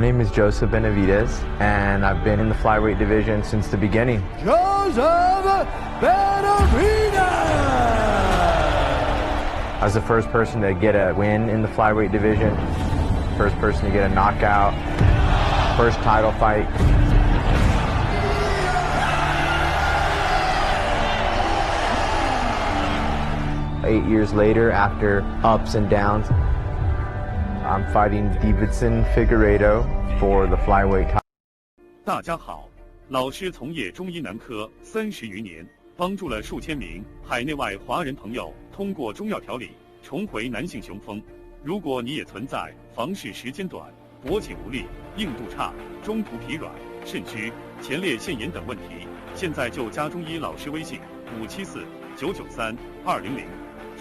My name is Joseph Benavides, and I've been in the flyweight division since the beginning. Joseph Benavides! I was the first person to get a win in the flyweight division, first person to get a knockout, first title fight. Eight years later, after ups and downs, I'm fighting Davidson Figueiredo for the flyweight title. 大家好，老师从业中医男科30余年，帮助了数千名海内外华人朋友通过中药调理重回男性雄风。如果你也存在房事时间短、脖颈无力、硬度差、中途疲软、肾虚、前列腺炎等问题，现在就加中医老师微信574-993-200，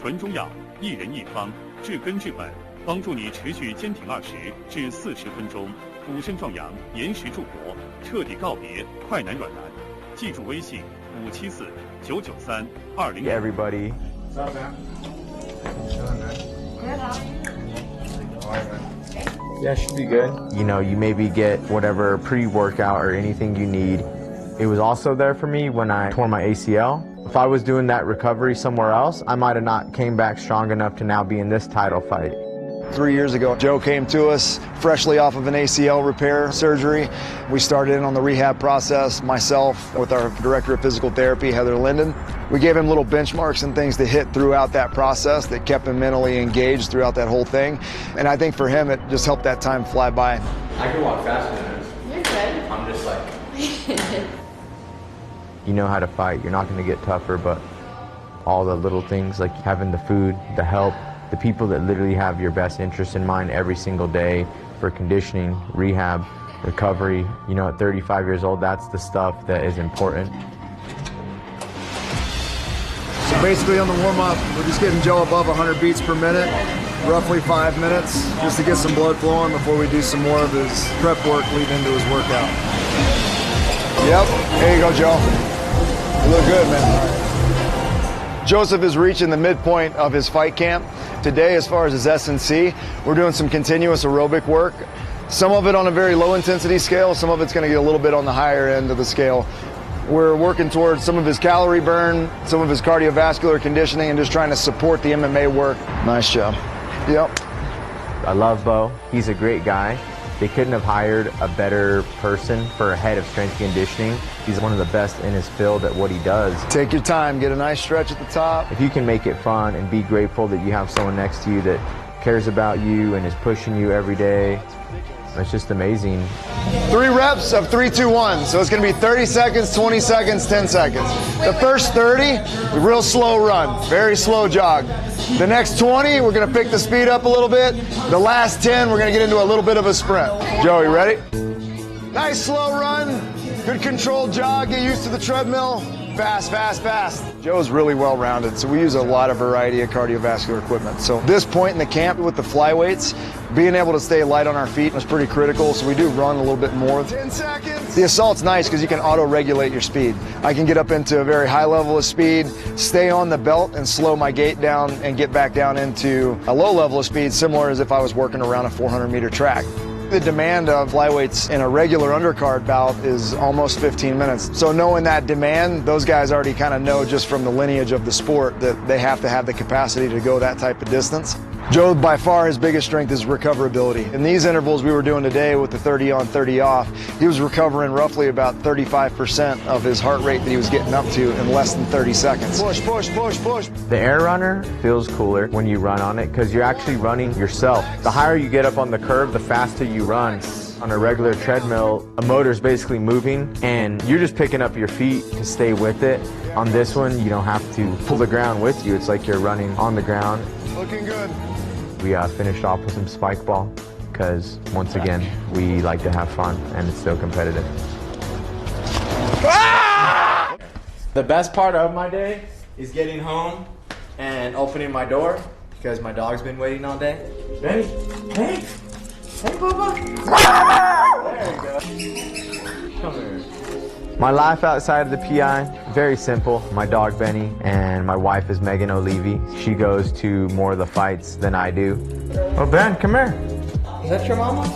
纯中药，一人一方，治根治本，帮助你持续坚挺20至40分钟，补肾壮阳，延时助活，彻底告别快男软男。记住微信574-993-200。Everybody. What's up, man? Chilling, man. Good, how are you? All right, man. Yeah, should be good. You know, you maybe get whatever pre-workout or anything you need. It was also there for me when I tore my ACL. If I was doing that recovery somewhere else, I might have not came back strong enough to now be in this title fight. 3 years ago, Joe came to us freshly off of an ACL repair surgery. We started in on the rehab process, myself with our director of physical therapy, Heather Linden. We gave him little benchmarks and things to hit throughout that process that kept him mentally engaged throughout that whole thing. And I think for him, it just helped that time fly by. I can walk faster than this. You're good. I'm just like... You know how to fight. You're not going to get tougher, but all the little things like having the food, the help, the people that literally have your best interest in mind every single day for conditioning, rehab, recovery. You know, at 35 years old, that's the stuff that is important. So basically on the warm-up, we're just getting Joe above 100 beats per minute, roughly 5 minutes, just to get some blood flowing before we do some more of his prep work leading into his workout. Yep, there you go, Joe. You look good, man. Joseph is reaching the midpoint of his fight camp. Today, as far as his S&C, we're doing some continuous aerobic work. Some of it on a very low intensity scale, some of it's going to get a little bit on the higher end of the scale. We're working towards some of his calorie burn, some of his cardiovascular conditioning, and just trying to support the MMA work. Nice job. Yep. I love Bo. He's a great guy. They couldn't have hired a better person for a head of strength conditioning. He's one of the best in his field at what he does. Take your time, get a nice stretch at the top. If you can make it fun and be grateful that you have someone next to you that cares about you and is pushing you every day, it's just amazing. 3 reps of 3-2-1. So it's going to be 30 seconds, 20 seconds, 10 seconds. The first 30, real slow run, very slow jog. The next 20, we're going to pick the speed up a little bit. The last 10, we're going to get into a little bit of a sprint. Joe, you ready? Nice slow run, good controlled jog, get used to the treadmill. Fast, fast, fast. Joe's really well-rounded, so we use a lot of variety of cardiovascular equipment. So this point in the camp with the flyweights, being able to stay light on our feet was pretty critical, so we do run a little bit more. 10 seconds. The assault's nice because you can auto-regulate your speed. I can get up into a very high level of speed, stay on the belt and slow my gait down and get back down into a low level of speed, similar as if I was working around a 400-meter track. The demand of flyweights in a regular undercard bout is almost 15 minutes. So knowing that demand, those guys already kind of know just from the lineage of the sport that they have to have the capacity to go that type of distance. Joe, by far, his biggest strength is recoverability. In these intervals we were doing today with the 30 on, 30 off, he was recovering roughly about 35% of his heart rate that he was getting up to in less than 30 seconds. Push, push, push, push. The air runner feels cooler when you run on it because you're actually running yourself. The higher you get up on the curve, the faster you run. On a regular treadmill, a motor's basically moving and you're just picking up your feet to stay with it. On this one, you don't have to pull the ground with you. It's like you're running on the ground. Looking good. We finished off with some spike ball because, once again, we like to have fun and it's still competitive. Ah! The best part of my day is getting home and opening my door because my dog's been waiting all day. Benny, hey! Hey, Bubba! There you go. Come here. My life outside of the PI, very simple. My dog, Benny, and my wife is Megan O'Levy. She goes to more of the fights than I do. Oh, Ben, come here. Is that your mama?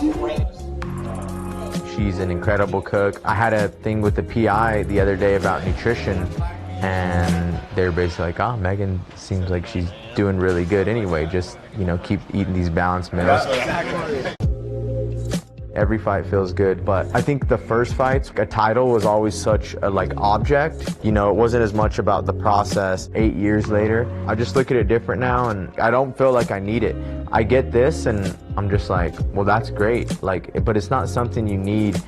She's an incredible cook. I had a thing with the PI the other day about nutrition, and they were basically like, oh, Megan seems like she's doing really good anyway. Just, you know, keep eating these balanced meals. Every fight feels good, but I think the first fights, a title was always such a object. You know, it wasn't as much about the process 8 years later. I just look at it different now, and I don't feel like I need it. I get this and I'm just like, well, that's great. But it's not something you need,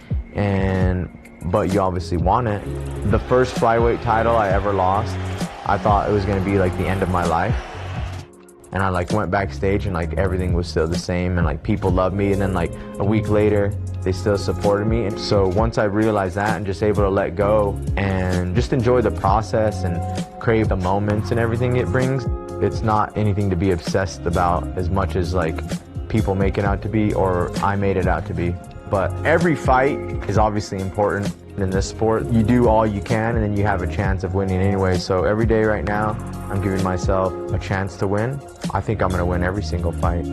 but you obviously want it. The first flyweight title I ever lost, I thought it was gonna be the end of my life. And I went backstage and everything was still the same, and people loved me, and then a week later they still supported me. And so once I realized that and just able to let go and just enjoy the process and crave the moments and everything it brings, it's not anything to be obsessed about as much as people make it out to be, or I made it out to be. But every fight is obviously important in this sport. You do all you can and then you have a chance of winning anyway. So every day right now, I'm giving myself a chance to win. I think I'm gonna win every single fight.